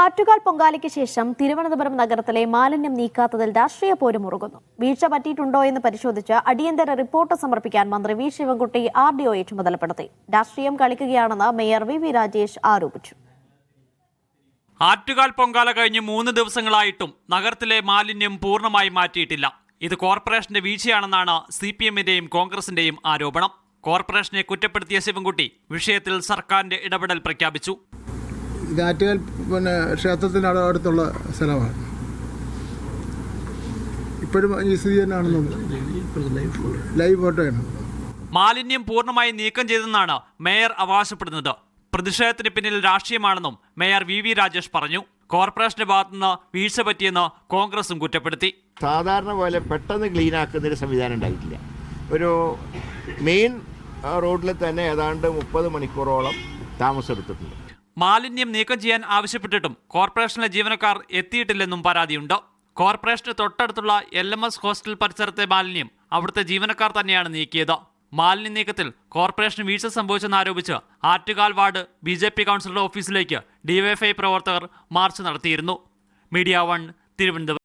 ആറ്റുകാൽ പൊങ്കാലയ്ക്ക് ശേഷം തിരുവനന്തപുരം നഗരത്തിലെ മാലിന്യം നീക്കാത്തതിൽ രാഷ്ട്രീയ പോര് മുറുകുന്നു. വീഴ്ച പറ്റിയിട്ടുണ്ടോ എന്ന് പരിശോധിച്ച് അടിയന്തര റിപ്പോർട്ട് സമർപ്പിക്കാൻ മന്ത്രി വി ശിവൻകുട്ടി RDOയെ ചുമതലപ്പെടുത്തി. രാഷ്ട്രീയം കളിക്കുകയാണെന്ന് മേയർ VV രാജേഷ് ആരോപിച്ചു. ആറ്റുകാൽ പൊങ്കാല കഴിഞ്ഞ് 3 ദിവസങ്ങളായിട്ടും നഗരത്തിലെ മാലിന്യം പൂർണ്ണമായി മാറ്റിയിട്ടില്ല. ഇത് കോർപ്പറേഷന്റെ വീഴ്ചയാണെന്നാണ് CPMന്റെയും കോൺഗ്രസിന്റെയും ആരോപണം. കോർപ്പറേഷനെ കുറ്റപ്പെടുത്തിയ ശിവൻകുട്ടി വിഷയത്തിൽ സർക്കാരിന്റെ ഇടപെടൽ പ്രഖ്യാപിച്ചു. ഇത് ആറ്റുകാൽ ക്ഷേത്രത്തിന് അടുത്തുള്ള സ്ഥലമാണ്. ഇപ്പോഴും ഈ സ്ഥിതി തന്നെയാണെന്നുള്ളത് ലൈവ് ഫോട്ടോയാണ്. മാലിന്യം പൂർണ്ണമായി നീക്കം ചെയ്തെന്നാണ് മേയർ അവകാശപ്പെടുന്നത്. പ്രതിഷേധത്തിന് പിന്നിൽ രാഷ്ട്രീയമാണെന്നും മേയർ VV രാജേഷ് പറഞ്ഞു. കോർപ്പറേഷന്റെ ഭാഗത്തുനിന്ന് വീഴ്ച പറ്റിയെന്ന് കോൺഗ്രസും കുറ്റപ്പെടുത്തി. സാധാരണ പോലെ പെട്ടെന്ന് ക്ലീൻ ആക്കുന്നൊരു സംവിധാനം ഉണ്ടായിട്ടില്ല. ഒരു മെയിൻ റോഡിൽ തന്നെ ഏതാണ്ട് 30 മണിക്കൂറോളം താമസമെടുത്തിട്ടുണ്ട്. മാലിന്യം നീക്കം ചെയ്യാൻ ആവശ്യപ്പെട്ടിട്ടും കോർപ്പറേഷനിലെ ജീവനക്കാർ എത്തിയിട്ടില്ലെന്നും പരാതിയുണ്ട്. കോർപ്പറേഷന് തൊട്ടടുത്തുള്ള LMS ഹോസ്റ്റൽ പരിസരത്തെ മാലിന്യം അവിടുത്തെ ജീവനക്കാർ തന്നെയാണ് നീക്കിയത്. മാലിന്യ നീക്കത്തിൽ കോർപ്പറേഷന് വീഴ്ച സംഭവിച്ചെന്നാരോപിച്ച് ആറ്റുകാൽ വാർഡ് BJP കൗൺസിലറുടെ ഓഫീസിലേക്ക് DYFI പ്രവർത്തകർ മാർച്ച് നടത്തിയിരുന്നു. മീഡിയ 1 തിരുവനന്തപുരം.